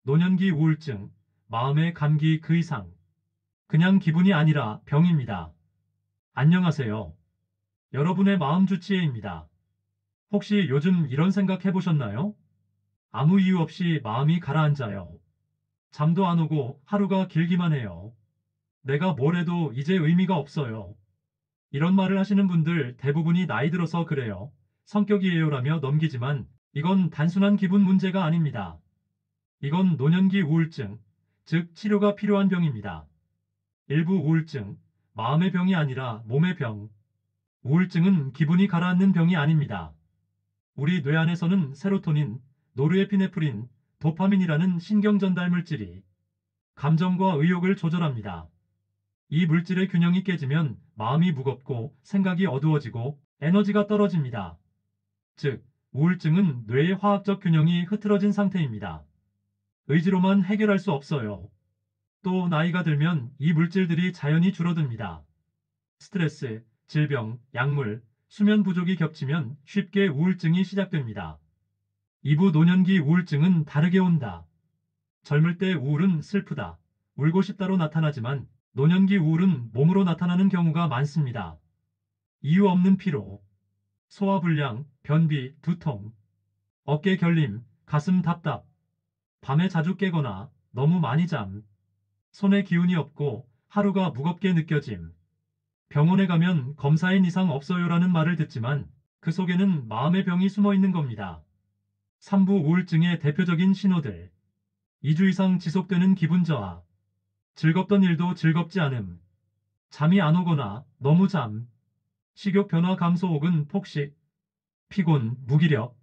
노년기 우울증, 마음의 감기 그 이상. 그냥 기분이 아니라 병입니다. 안녕하세요. 여러분의 마음 주치의입니다. 혹시 요즘 이런 생각 해보셨나요? 아무 이유 없이 마음이 가라앉아요. 잠도 안 오고 하루가 길기만 해요. 내가 뭘 해도 이제 의미가 없어요. 이런 말을 하시는 분들 대부분이 나이 들어서 그래요. 성격이에요라며 넘기지만 이건 단순한 기분 문제가 아닙니다. 이건 노년기 우울증, 즉 치료가 필요한 병입니다. 일부 우울증, 마음의 병이 아니라 몸의 병. 우울증은 기분이 가라앉는 병이 아닙니다. 우리 뇌 안에서는 세로토닌, 노르에피네프린, 도파민이라는 신경전달 물질이 감정과 의욕을 조절합니다. 이 물질의 균형이 깨지면 마음이 무겁고 생각이 어두워지고 에너지가 떨어집니다. 즉, 우울증은 뇌의 화학적 균형이 흐트러진 상태입니다. 의지로만 해결할 수 없어요. 또 나이가 들면 이 물질들이 자연히 줄어듭니다. 스트레스, 질병, 약물, 수면 부족이 겹치면 쉽게 우울증이 시작됩니다. 이부 노년기 우울증은 다르게 온다. 젊을 때 우울은 슬프다, 울고 싶다로 나타나지만 노년기 우울은 몸으로 나타나는 경우가 많습니다. 이유 없는 피로, 소화불량, 변비, 두통, 어깨 결림, 가슴 답답, 밤에 자주 깨거나 너무 많이 잠, 손에 기운이 없고 하루가 무겁게 느껴짐. 병원에 가면 검사엔 이상 없어요라는 말을 듣지만 그 속에는 마음의 병이 숨어 있는 겁니다. 3부 우울증의 대표적인 신호들. 2주 이상 지속되는 기분 저하. 즐겁던 일도 즐겁지 않음. 잠이 안 오거나 너무 잠. 식욕 변화 감소 혹은 폭식. 피곤, 무기력.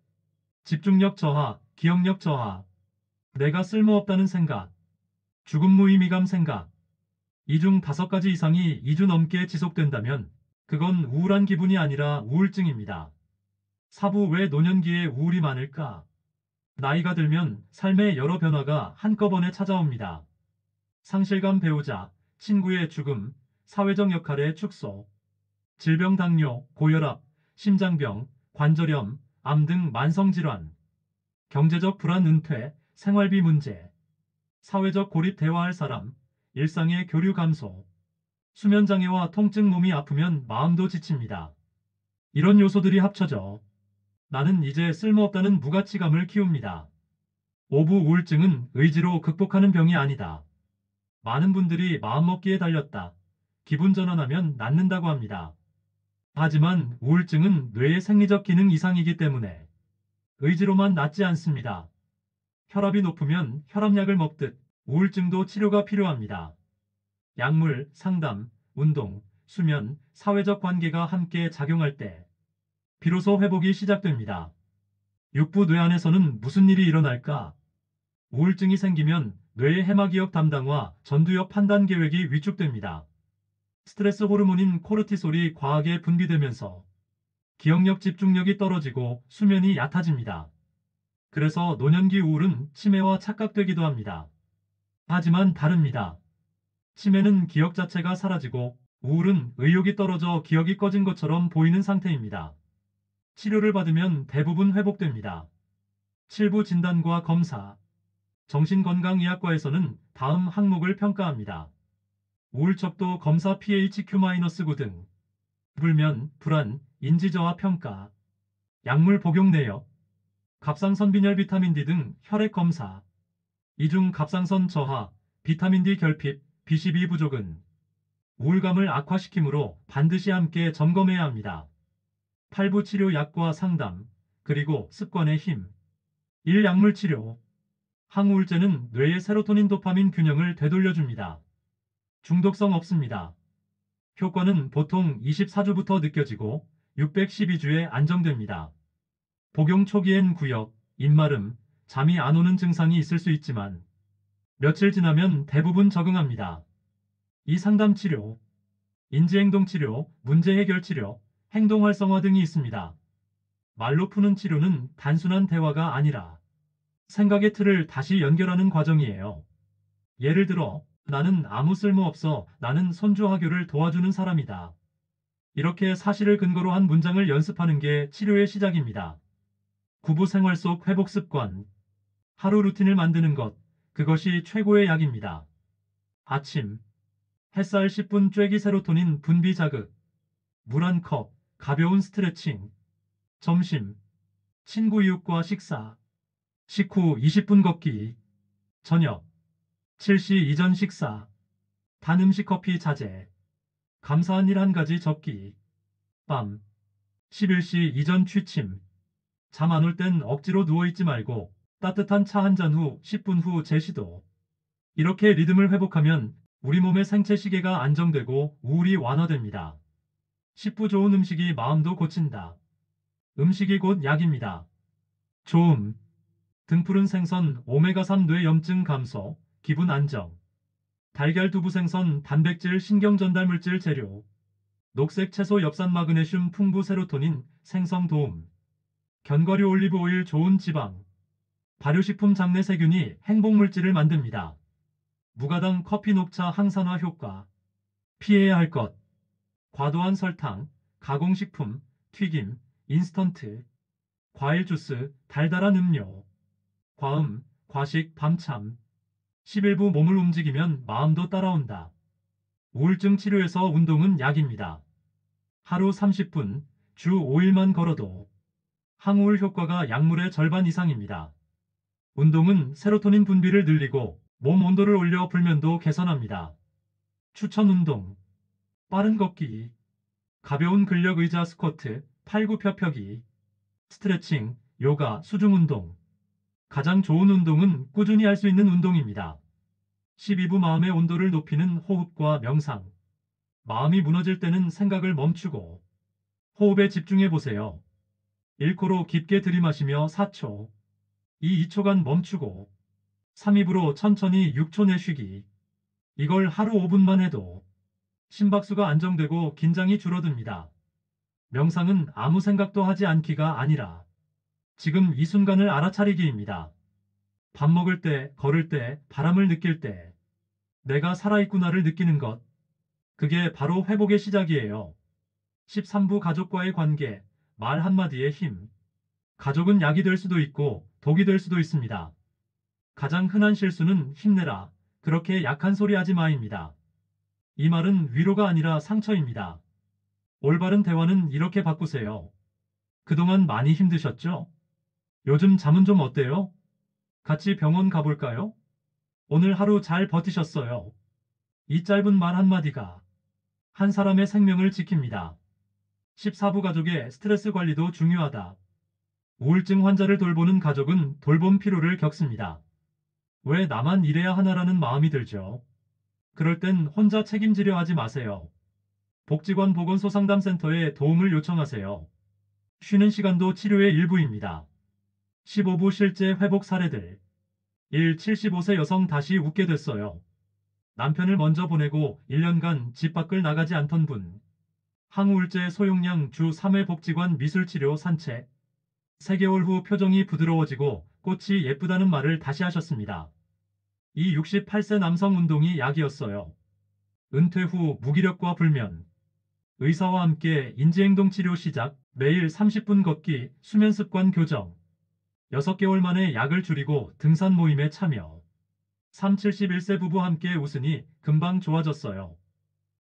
집중력 저하, 기억력 저하. 내가 쓸모없다는 생각. 죽음 무의미감 생각. 이 중 5가지 이상이 2주 넘게 지속된다면 그건 우울한 기분이 아니라 우울증입니다. 사부 왜 노년기에 우울이 많을까? 나이가 들면 삶의 여러 변화가 한꺼번에 찾아옵니다. 상실감 배우자, 친구의 죽음, 사회적 역할의 축소, 질병 당뇨, 고혈압, 심장병, 관절염, 암 등 만성질환, 경제적 불안 은퇴, 생활비 문제, 사회적 고립 대화할 사람, 일상의 교류 감소, 수면장애와 통증 몸이 아프면 마음도 지칩니다. 이런 요소들이 합쳐져 나는 이제 쓸모없다는 무가치감을 키웁니다. 오부 우울증은 의지로 극복하는 병이 아니다. 많은 분들이 마음먹기에 달렸다, 기분 전환하면 낫는다고 합니다. 하지만 우울증은 뇌의 생리적 기능 이상이기 때문에 의지로만 낫지 않습니다. 혈압이 높으면 혈압약을 먹듯 우울증도 치료가 필요합니다. 약물, 상담, 운동, 수면, 사회적 관계가 함께 작용할 때 비로소 회복이 시작됩니다. 육부 뇌 안에서는 무슨 일이 일어날까? 우울증이 생기면 뇌의 해마기억 담당과 전두엽 판단 계획이 위축됩니다. 스트레스 호르몬인 코르티솔이 과하게 분비되면서 기억력 집중력이 떨어지고 수면이 얕아집니다. 그래서 노년기 우울은 치매와 착각되기도 합니다. 하지만 다릅니다. 치매는 기억 자체가 사라지고 우울은 의욕이 떨어져 기억이 꺼진 것처럼 보이는 상태입니다. 치료를 받으면 대부분 회복됩니다. 7부 진단과 검사. 정신건강의학과에서는 다음 항목을 평가합니다. 우울척도 검사 pHQ-9 등. 불면, 불안, 인지저하 평가. 약물 복용 내역. 갑상선 빈혈 비타민 D 등 혈액 검사. 이중 갑상선 저하, 비타민 D 결핍, B12 부족은 우울감을 악화시키므로 반드시 함께 점검해야 합니다. 8부 치료 약과 상담, 그리고 습관의 힘. 1. 약물 치료. 항우울제는 뇌의 세로토닌 도파민 균형을 되돌려줍니다. 중독성 없습니다. 효과는 보통 24주부터 느껴지고 612주에 안정됩니다. 복용 초기엔 구역, 입마름, 잠이 안 오는 증상이 있을 수 있지만 며칠 지나면 대부분 적응합니다. 이 상담 치료, 인지행동 치료, 문제 해결 치료, 행동 활성화 등이 있습니다. 말로 푸는 치료는 단순한 대화가 아니라 생각의 틀을 다시 연결하는 과정이에요. 예를 들어, 나는 아무 쓸모 없어. 나는 손주학교를 도와주는 사람이다. 이렇게 사실을 근거로 한 문장을 연습하는 게 치료의 시작입니다. 구부 생활 속 회복 습관. 하루 루틴을 만드는 것. 그것이 최고의 약입니다. 아침, 햇살 10분 쬐기 세로토닌 분비 자극, 물 한 컵, 가벼운 스트레칭. 점심, 친구 이웃과 식사, 식후 20분 걷기. 저녁, 7시 이전 식사, 단 음식 커피 자제, 감사한 일 한 가지 적기. 밤, 11시 이전 취침, 잠 안 올 땐 억지로 누워있지 말고 따뜻한 차 한 잔 후 10분 후 재시도. 이렇게 리듬을 회복하면 우리 몸의 생체 시계가 안정되고 우울이 완화됩니다. 식후 좋은 음식이 마음도 고친다. 음식이 곧 약입니다. 좋음, 등푸른 생선 오메가3 뇌 염증 감소, 기분 안정. 달걀 두부 생선 단백질 신경 전달 물질 재료. 녹색 채소 엽산 마그네슘 풍부 세로토닌 생성 도움. 견과류 올리브 오일 좋은 지방. 발효식품 장내 세균이 행복물질을 만듭니다. 무가당 커피 녹차 항산화 효과. 피해야 할 것. 과도한 설탕, 가공식품, 튀김, 인스턴트, 과일 주스, 달달한 음료. 과음, 과식, 밤참. 11부 몸을 움직이면 마음도 따라온다. 우울증 치료에서 운동은 약입니다. 하루 30분, 주 5일만 걸어도 항우울 효과가 약물의 절반 이상입니다. 운동은 세로토닌 분비를 늘리고 몸 온도를 올려 불면도 개선합니다. 추천 운동, 빠른 걷기, 가벼운 근력 의자 스쿼트, 팔굽혀펴기, 스트레칭, 요가, 수중 운동. 가장 좋은 운동은 꾸준히 할 수 있는 운동입니다. 12부 마음의 온도를 높이는 호흡과 명상. 마음이 무너질 때는 생각을 멈추고 호흡에 집중해 보세요. 1코로 깊게 들이마시며 4초, 2초간 멈추고 3입으로 천천히 6초 내쉬기. 이걸 하루 5분만 해도 심박수가 안정되고 긴장이 줄어듭니다. 명상은 아무 생각도 하지 않기가 아니라 지금 이 순간을 알아차리기입니다. 밥 먹을 때, 걸을 때, 바람을 느낄 때 내가 살아있구나를 느끼는 것. 그게 바로 회복의 시작이에요. 13부 가족과의 관계, 말 한마디의 힘. 가족은 약이 될 수도 있고 독이 될 수도 있습니다. 가장 흔한 실수는 힘내라, 그렇게 약한 소리 하지 마입니다. 이 말은 위로가 아니라 상처입니다. 올바른 대화는 이렇게 바꾸세요. 그동안 많이 힘드셨죠? 요즘 잠은 좀 어때요? 같이 병원 가볼까요? 오늘 하루 잘 버티셨어요. 이 짧은 말 한마디가 한 사람의 생명을 지킵니다. 14부 가족의 스트레스 관리도 중요하다. 우울증 환자를 돌보는 가족은 돌봄 피로를 겪습니다. 왜 나만 일해야 하나라는 마음이 들죠. 그럴 땐 혼자 책임지려 하지 마세요. 복지관 보건소 상담센터에 도움을 요청하세요. 쉬는 시간도 치료의 일부입니다. 15부 실제 회복 사례들. 1. 75세 여성 다시 웃게 됐어요. 남편을 먼저 보내고 1년간 집 밖을 나가지 않던 분. 항우울제 소용량 주 3회 복지관 미술치료 산책. 3개월 후 표정이 부드러워지고 꽃이 예쁘다는 말을 다시 하셨습니다. 이 68세 남성 운동이 약이었어요. 은퇴 후 무기력과 불면. 의사와 함께 인지행동 치료 시작. 매일 30분 걷기, 수면 습관 교정. 6개월 만에 약을 줄이고 등산 모임에 참여. 3, 71세 부부 함께 웃으니 금방 좋아졌어요.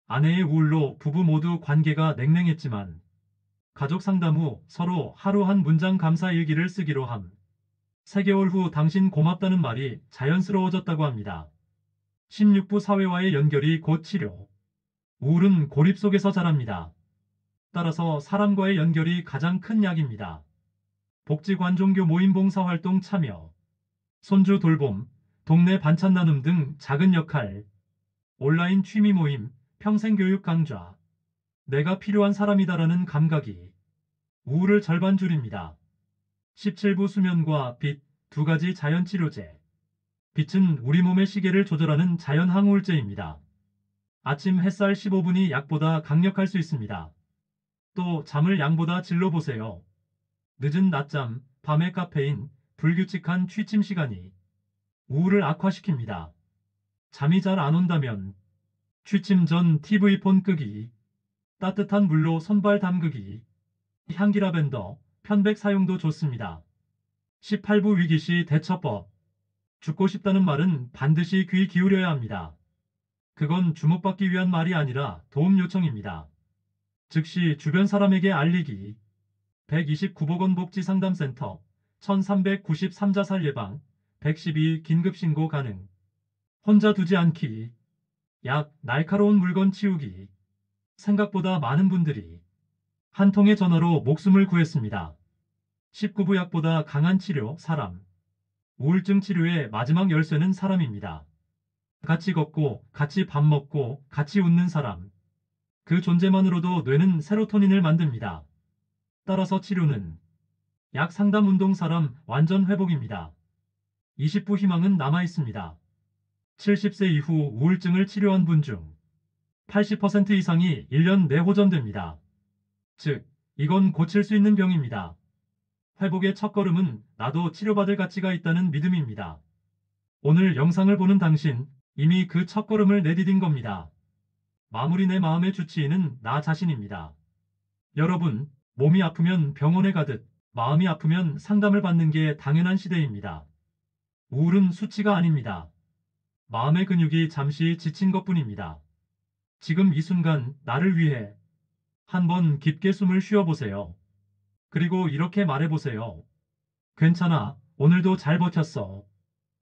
아내의 우울로 부부 모두 관계가 냉랭했지만 가족 상담 후 서로 하루 한 문장 감사 일기를 쓰기로 함. 3개월 후 당신 고맙다는 말이 자연스러워졌다고 합니다. 16부 사회와의 연결이 곧 치료. 우울은 고립 속에서 자랍니다. 따라서 사람과의 연결이 가장 큰 약입니다. 복지관 종교 모임 봉사활동 참여. 손주 돌봄, 동네 반찬 나눔 등 작은 역할. 온라인 취미 모임, 평생교육 강좌. 내가 필요한 사람이다라는 감각이 우울을 절반 줄입니다. 17부 수면과 빛, 두 가지 자연치료제. 빛은 우리 몸의 시계를 조절하는 자연 항우울제입니다. 아침 햇살 15분이 약보다 강력할 수 있습니다. 또 잠을 양보다 질러 보세요. 늦은 낮잠, 밤의 카페인, 불규칙한 취침 시간이 우울을 악화시킵니다. 잠이 잘 안 온다면 취침 전 TV폰 끄기, 따뜻한 물로 손발 담그기, 향기 라벤더, 편백 사용도 좋습니다. 18부 위기 시 대처법. 죽고 싶다는 말은 반드시 귀 기울여야 합니다. 그건 주목받기 위한 말이 아니라 도움 요청입니다. 즉시 주변 사람에게 알리기. 129보건 복지상담센터 1393 자살 예방 112 긴급신고 가능. 혼자 두지 않기. 약 날카로운 물건 치우기. 생각보다 많은 분들이 한 통의 전화로 목숨을 구했습니다. 19부 약보다 강한 치료 사람. 우울증 치료의 마지막 열쇠는 사람입니다. 같이 걷고 같이 밥 먹고 같이 웃는 사람. 그 존재만으로도 뇌는 세로토닌을 만듭니다. 따라서 치료는 약 상담 운동 사람 완전 회복입니다. 20부 희망은 남아 있습니다. 70세 이후 우울증을 치료한 분 중 80% 이상이 1년 내 호전됩니다. 즉, 이건 고칠 수 있는 병입니다. 회복의 첫걸음은 나도 치료받을 가치가 있다는 믿음입니다. 오늘 영상을 보는 당신, 이미 그 첫걸음을 내디딘 겁니다. 마무리 내 마음의 주치의는 나 자신입니다. 여러분, 몸이 아프면 병원에 가듯 마음이 아프면 상담을 받는 게 당연한 시대입니다. 우울은 수치가 아닙니다. 마음의 근육이 잠시 지친 것뿐입니다. 지금 이 순간 나를 위해 한번 깊게 숨을 쉬어보세요. 그리고 이렇게 말해보세요. 괜찮아, 오늘도 잘 버텼어.